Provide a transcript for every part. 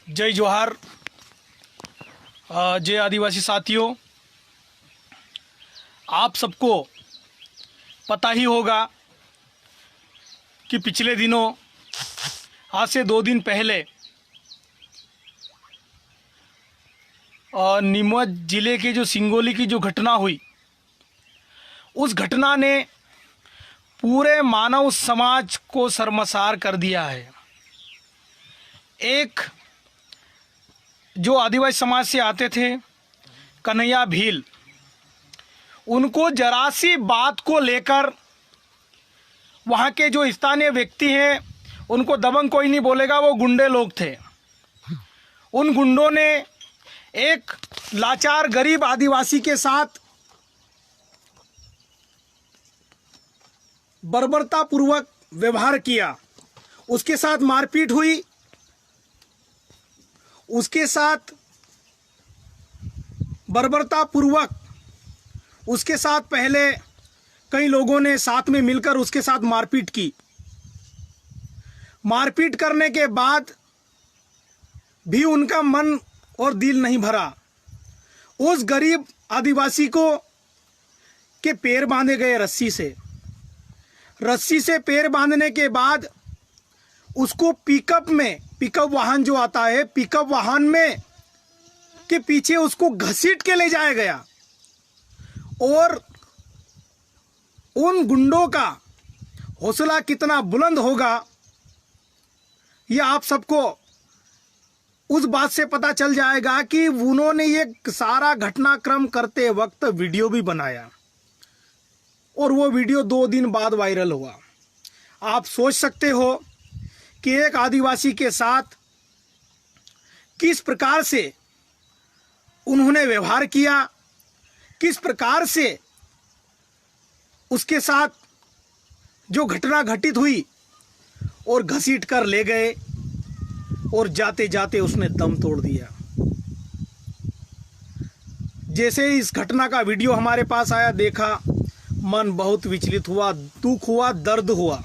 जय जोहार। जय आदिवासी साथियों, आप सबको पता ही होगा कि पिछले दिनों आज से 2 दिन पहले नीमच ज़िले के जो सिंगोली की जो घटना हुई, उस घटना ने पूरे मानव समाज को शर्मसार कर दिया है। एक जो आदिवासी समाज से आते थे कन्हैया भील, उनको जरा सी बात को लेकर वहाँ के जो स्थानीय व्यक्ति हैं उनको दबंग कोई नहीं बोलेगा, वो गुंडे लोग थे। उन गुंडों ने एक लाचार गरीब आदिवासी के साथ बर्बरतापूर्वक व्यवहार किया, उसके साथ मारपीट हुई, उसके साथ बर्बरतापूर्वक उसके साथ पहले कई लोगों ने साथ में मिलकर उसके साथ मारपीट की। मारपीट करने के बाद भी उनका मन और दिल नहीं भरा। उस गरीब आदिवासी को के पैर बांधे गए रस्सी से पैर बांधने के बाद उसको पिकअप वाहन जो आता है, पिकअप वाहन में के पीछे उसको घसीट के ले जाया गया। और उन गुंडों का हौसला कितना बुलंद होगा, यह आप सबको उस बात से पता चल जाएगा कि उन्होंने ये सारा घटनाक्रम करते वक्त वीडियो भी बनाया और वो वीडियो 2 दिन बाद वायरल हुआ। आप सोच सकते हो कि एक आदिवासी के साथ किस प्रकार से उन्होंने व्यवहार किया, किस प्रकार से उसके साथ जो घटना घटित हुई और घसीट कर ले गए और जाते जाते उसने दम तोड़ दिया। जैसे इस घटना का वीडियो हमारे पास आया, देखा, मन बहुत विचलित हुआ, दुख हुआ, दर्द हुआ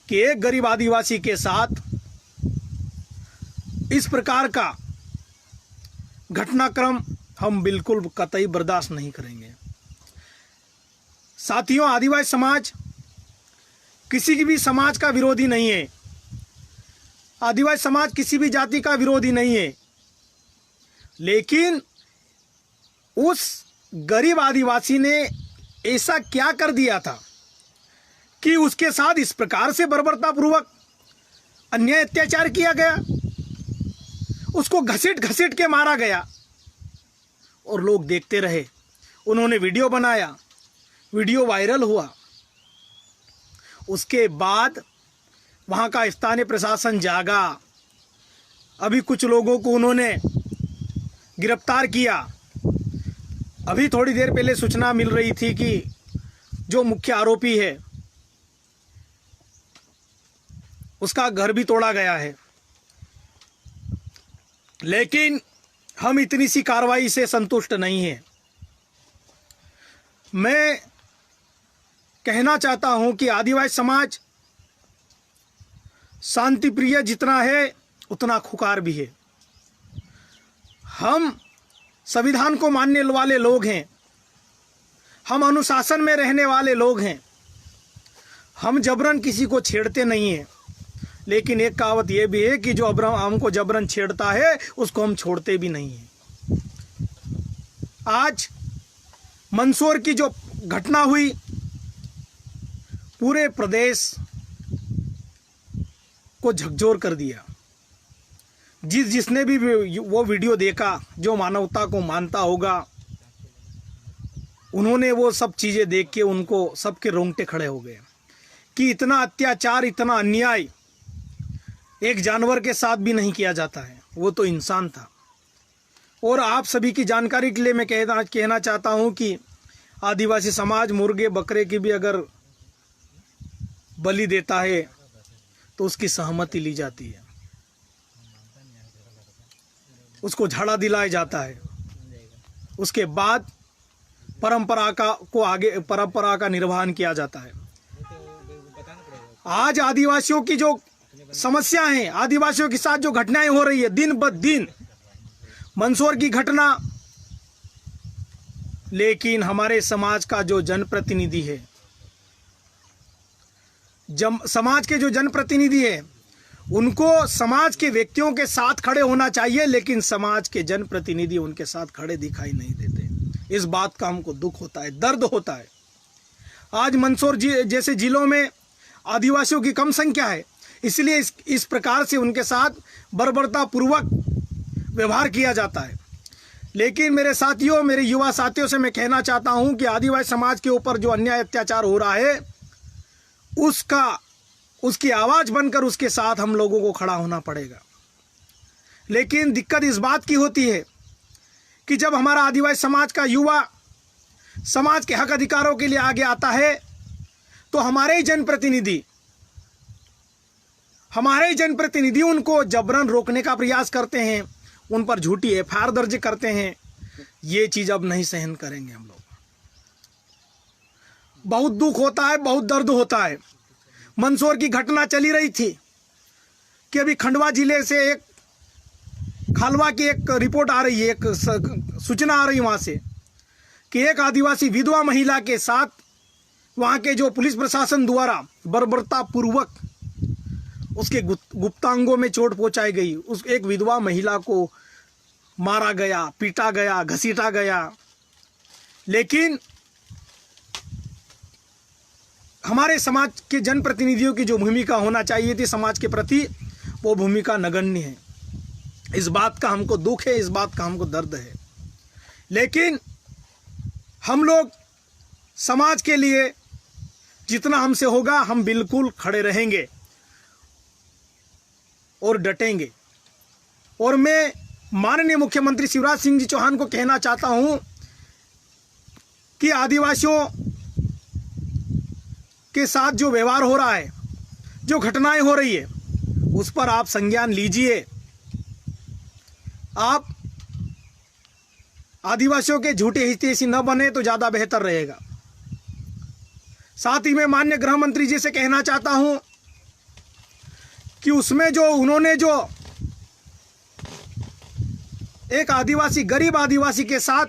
कि एक गरीब आदिवासी के साथ इस प्रकार का घटनाक्रम हम बिल्कुल कतई बर्दाश्त नहीं करेंगे। साथियों, आदिवासी समाज किसी भी समाज का विरोधी नहीं है। आदिवासी समाज किसी भी जाति का विरोधी नहीं है, लेकिन उस गरीब आदिवासी ने ऐसा क्या कर दिया था कि उसके साथ इस प्रकार से बर्बरतापूर्वक अन्याय अत्याचार किया गया, उसको घसीट घसीट के मारा गया और लोग देखते रहे। उन्होंने वीडियो बनाया, वीडियो वायरल हुआ। उसके बाद वहाँ का स्थानीय प्रशासन जागा। अभी कुछ लोगों को उन्होंने गिरफ्तार किया। अभी थोड़ी देर पहले सूचना मिल रही थी कि जो मुख्य आरोपी है उसका घर भी तोड़ा गया है। लेकिन हम इतनी सी कार्रवाई से संतुष्ट नहीं हैं। मैं कहना चाहता हूं कि आदिवासी समाज शांति प्रिय जितना है उतना खुकार भी है। हम संविधान को मानने वाले लोग हैं, हम अनुशासन में रहने वाले लोग हैं, हम जबरन किसी को छेड़ते नहीं हैं। लेकिन एक कहावत यह भी है कि जो हमको जबरन छेड़ता है उसको हम छोड़ते भी नहीं हैं। आज मंदसौर की जो घटना हुई, पूरे प्रदेश को झकझोर कर दिया। जिसने भी वो वीडियो देखा, जो मानवता को मानता होगा, उन्होंने वो सब चीज़ें देख के उनको सबके रोंगटे खड़े हो गए कि इतना अत्याचार, इतना अन्याय एक जानवर के साथ भी नहीं किया जाता है। वो तो इंसान था। और आप सभी की जानकारी के लिए मैं कहना चाहता हूँ कि आदिवासी समाज मुर्गे बकरे की भी अगर बलि देता है तो उसकी सहमति ली जाती है, उसको झाड़ा दिलाया जाता है। उसके बाद परंपरा का निर्वहन किया जाता है। आज आदिवासियों की जो समस्याएं, आदिवासियों के साथ जो घटनाएं हो रही है दिन ब दिन, मंदसौर की घटना, लेकिन हमारे समाज का जो जनप्रतिनिधि है, समाज के जो जनप्रतिनिधि है, उनको समाज के व्यक्तियों के साथ खड़े होना चाहिए, लेकिन समाज के जनप्रतिनिधि उनके साथ खड़े दिखाई नहीं देते। इस बात का हमको दुख होता है, दर्द होता है। आज मंदसौर जैसे जिलों में आदिवासियों की कम संख्या है, इसलिए इस प्रकार से उनके साथ बर्बरता पूर्वक व्यवहार किया जाता है। लेकिन मेरे साथियों, मेरे युवा साथियों से मैं कहना चाहता हूं कि आदिवासी समाज के ऊपर जो अन्याय अत्याचार हो रहा है, उसकी आवाज बनकर उसके साथ हम लोगों को खड़ा होना पड़ेगा। लेकिन दिक्कत इस बात की होती है कि जब हमारा आदिवासी समाज का युवा समाज के हक अधिकारों के लिए आगे आता है, तो हमारे ही जनप्रतिनिधि उनको जबरन रोकने का प्रयास करते हैं, उन पर झूठी एफआईआर दर्ज करते हैं। ये चीज अब नहीं सहन करेंगे हम लोग। बहुत दुख होता है, बहुत दर्द होता है। मंदसौर की घटना चली रही थी कि अभी खंडवा जिले से एक खालवा की एक रिपोर्ट आ रही है, एक सूचना आ रही है वहां से कि एक आदिवासी विधवा महिला के साथ वहां के जो पुलिस प्रशासन द्वारा बर्बरता पूर्वक उसके गुप्तांगों में चोट पहुंचाई गई। उस एक विधवा महिला को मारा गया, पीटा गया, घसीटा गया। लेकिन हमारे समाज के जनप्रतिनिधियों की जो भूमिका होना चाहिए थी समाज के प्रति, वो भूमिका नगण्य है। इस बात का हमको दुख है, इस बात का हमको दर्द है। लेकिन हम लोग समाज के लिए जितना हमसे होगा हम बिल्कुल खड़े रहेंगे और डटेंगे। और मैं माननीय मुख्यमंत्री शिवराज सिंह जी चौहान को कहना चाहता हूं कि आदिवासियों के साथ जो व्यवहार हो रहा है, जो घटनाएं हो रही है, उस पर आप संज्ञान लीजिए। आप आदिवासियों के झूठे हितैषी न बने तो ज्यादा बेहतर रहेगा। साथ ही मैं माननीय गृह मंत्री जी से कहना चाहता हूं कि उसमें जो उन्होंने जो एक आदिवासी, गरीब आदिवासी के साथ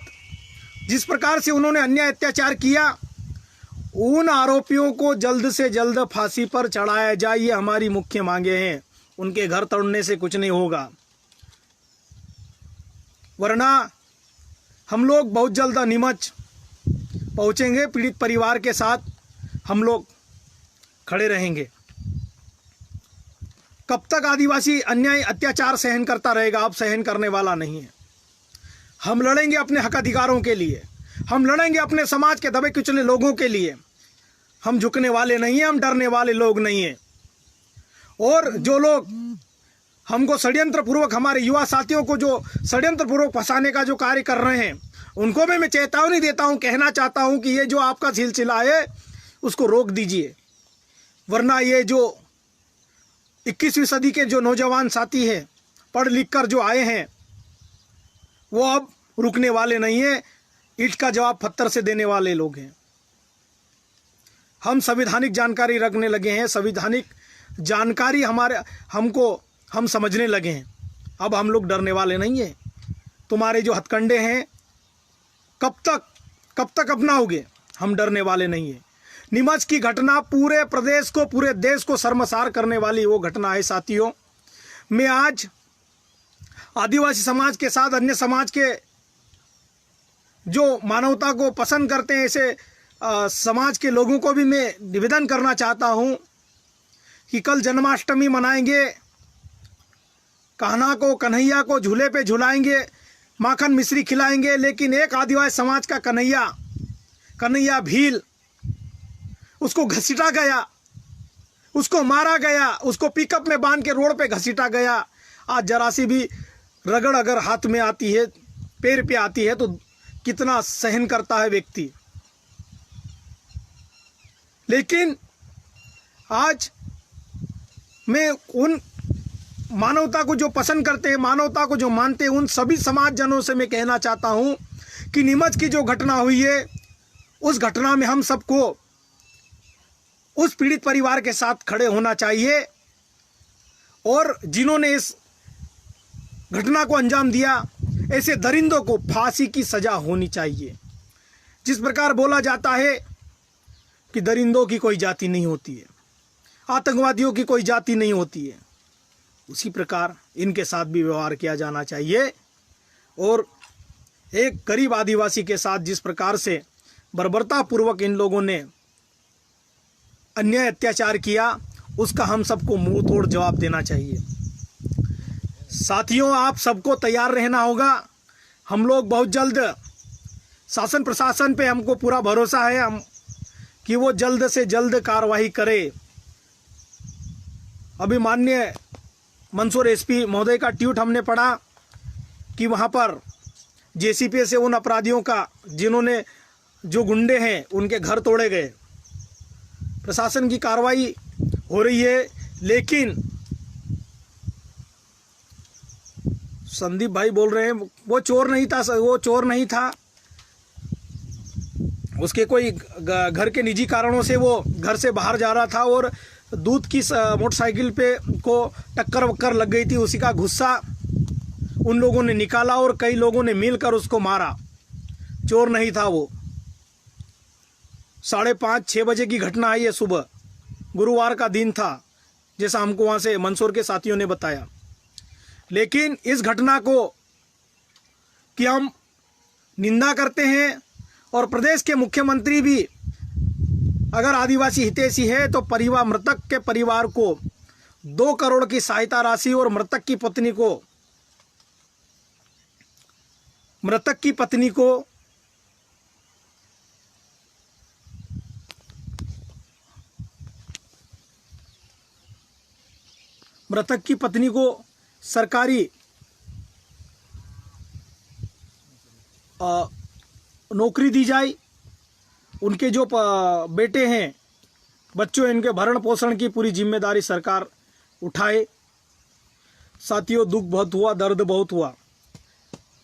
जिस प्रकार से उन्होंने अन्याय अत्याचार किया, उन आरोपियों को जल्द से जल्द फांसी पर चढ़ाया जाए, ये हमारी मुख्य मांगे हैं। उनके घर तोड़ने से कुछ नहीं होगा, वरना हम लोग बहुत जल्द नीमच पहुंचेंगे। पीड़ित परिवार के साथ हम लोग खड़े रहेंगे। कब तक आदिवासी अन्याय अत्याचार सहन करता रहेगा? अब सहन करने वाला नहीं है। हम लड़ेंगे अपने हक अधिकारों के लिए, हम लड़ेंगे अपने समाज के दबे कुचले लोगों के लिए। हम झुकने वाले नहीं हैं, हम डरने वाले लोग नहीं हैं। और जो लोग हमको षड्यंत्र पूर्वक, हमारे युवा साथियों को जो षड्यंत्र पूर्वक फंसाने का जो कार्य कर रहे हैं, उनको भी मैं चेतावनी देता हूं, कहना चाहता हूं कि ये जो आपका सिलसिला है उसको रोक दीजिए, वरना ये जो 21वीं सदी के जो नौजवान साथी हैं, पढ़ लिख कर जो आए हैं, वो अब रुकने वाले नहीं हैं। ईंट का जवाब पत्थर से देने वाले लोग हैं। हम संवैधानिक जानकारी रखने लगे हैं, संवैधानिक जानकारी हम समझने लगे हैं। अब हम लोग डरने वाले नहीं हैं। तुम्हारे जो हथकंडे हैं कब तक अपनाओगे? हम डरने वाले नहीं हैं। नीमच की घटना पूरे प्रदेश को, पूरे देश को शर्मसार करने वाली वो घटना है साथियों। मैं आज आदिवासी समाज के साथ अन्य समाज के जो मानवता को पसंद करते हैं, ऐसे समाज के लोगों को भी मैं निवेदन करना चाहता हूं कि कल जन्माष्टमी मनाएंगे, कान्हा को, कन्हैया को झूले पे झुलाएंगे, माखन मिश्री खिलाएंगे, लेकिन एक आदिवासी समाज का कन्हैया भील, उसको घसीटा गया, उसको मारा गया, उसको पिकअप में बांध के रोड पे घसीटा गया। आज जरा सी भी रगड़ अगर हाथ में आती है, पैर पे आती है, तो कितना सहन करता है व्यक्ति। लेकिन आज मैं उन मानवता को जो पसंद करते हैं, मानवता को जो मानते हैं, उन सभी समाज जनों से मैं कहना चाहता हूं कि नीमच की जो घटना हुई है, उस घटना में हम सबको उस पीड़ित परिवार के साथ खड़े होना चाहिए। और जिन्होंने इस घटना को अंजाम दिया, ऐसे दरिंदों को फांसी की सजा होनी चाहिए। जिस प्रकार बोला जाता है कि दरिंदों की कोई जाति नहीं होती है, आतंकवादियों की कोई जाति नहीं होती है, उसी प्रकार इनके साथ भी व्यवहार किया जाना चाहिए। और एक गरीब आदिवासी के साथ जिस प्रकार से बर्बरतापूर्वक इन लोगों ने अन्याय अत्याचार किया, उसका हम सबको मुंह तोड़ जवाब देना चाहिए। साथियों, आप सबको तैयार रहना होगा। हम लोग बहुत जल्द, शासन प्रशासन पे हमको पूरा भरोसा है हम कि वो जल्द से जल्द कार्रवाई करे। अभी माननीय मंदसौर एसपी महोदय का ट्वीट हमने पढ़ा कि वहाँ पर जेसीपी से उन अपराधियों का, जिन्होंने, जो गुंडे हैं, उनके घर तोड़े गए। प्रशासन की कार्रवाई हो रही है, लेकिन संदीप भाई बोल रहे हैं वो चोर नहीं था, वो चोर नहीं था, उसके कोई घर के निजी कारणों से वो घर से बाहर जा रहा था और दूध की मोटरसाइकिल पे को टक्कर वक्कर लग गई थी, उसी का गुस्सा उन लोगों ने निकाला और कई लोगों ने मिलकर उसको मारा। चोर नहीं था वो। 5:30-6 बजे की घटना है ये, सुबह गुरुवार का दिन था, जैसा हमको वहाँ से मंदसौर के साथियों ने बताया। लेकिन इस घटना को कि हम निंदा करते हैं और प्रदेश के मुख्यमंत्री भी अगर आदिवासी हितैषी है तो मृतक के परिवार को 2 करोड़ की सहायता राशि और मृतक की पत्नी को सरकारी नौकरी दी जाए। उनके जो बेटे हैं, बच्चों, इनके भरण पोषण की पूरी जिम्मेदारी सरकार उठाए। साथियों, दुख बहुत हुआ, दर्द बहुत हुआ।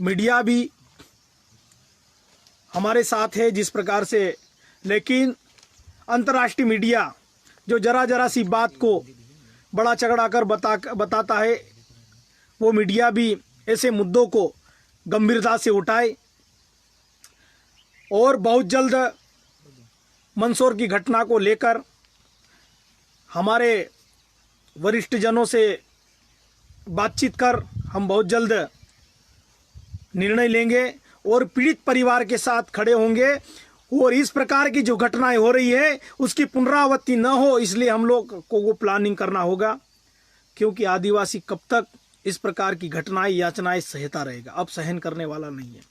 मीडिया भी हमारे साथ है जिस प्रकार से, लेकिन अंतर्राष्ट्रीय मीडिया जो जरा सी बात को बड़ा चढ़ा कर बताता है, वो मीडिया भी ऐसे मुद्दों को गंभीरता से उठाए और बहुत जल्द मंदसौर की घटना को लेकर हमारे वरिष्ठ जनों से बातचीत कर हम बहुत जल्द निर्णय लेंगे और पीड़ित परिवार के साथ खड़े होंगे। और इस प्रकार की जो घटनाएं हो रही है उसकी पुनरावृत्ति न हो, इसलिए हम लोग को वो प्लानिंग करना होगा, क्योंकि आदिवासी कब तक इस प्रकार की घटनाएं, याचनाएं सहता रहेगा? अब सहन करने वाला नहीं है।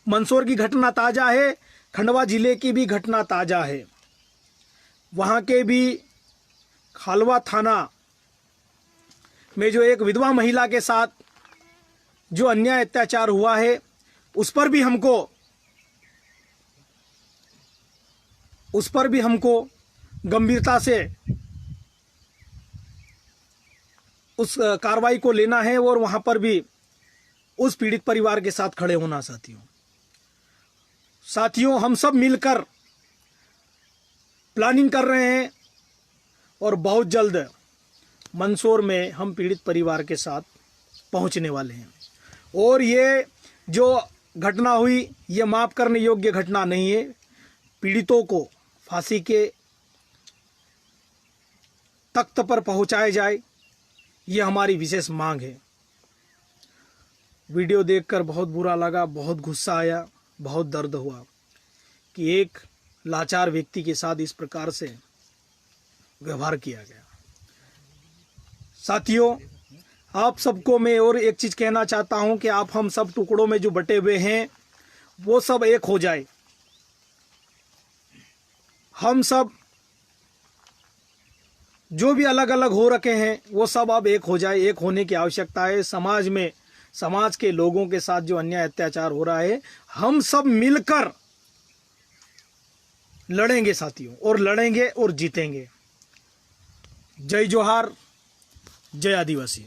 मंदसौर की घटना ताज़ा है, खंडवा जिले की भी घटना ताज़ा है। वहाँ के भी खालवा थाना में जो एक विधवा महिला के साथ जो अन्याय अत्याचार हुआ है, उस पर भी हमको गंभीरता से उस कार्रवाई को लेना है और वहाँ पर भी उस पीड़ित परिवार के साथ खड़े होना। साथियों, हम सब मिलकर प्लानिंग कर रहे हैं और बहुत जल्द मंदसौर में हम पीड़ित परिवार के साथ पहुंचने वाले हैं। और ये जो घटना हुई, ये माफ़ करने योग्य घटना नहीं है। पीड़ितों को फांसी के तख्त पर पहुंचाया जाए, ये हमारी विशेष मांग है। वीडियो देखकर बहुत बुरा लगा, बहुत गुस्सा आया, बहुत दर्द हुआ कि एक लाचार व्यक्ति के साथ इस प्रकार से व्यवहार किया गया। साथियों, आप सबको मैं और एक चीज़ कहना चाहता हूं कि आप हम सब टुकड़ों में जो बटे हुए हैं वो सब एक हो जाए। हम सब जो भी अलग अलग हो रखे हैं वो सब अब एक हो जाए। एक होने की आवश्यकता है। समाज में, समाज के लोगों के साथ जो अन्याय अत्याचार हो रहा है, हम सब मिलकर लड़ेंगे साथियों, और लड़ेंगे और जीतेंगे। जय जोहार, जय आदिवासी।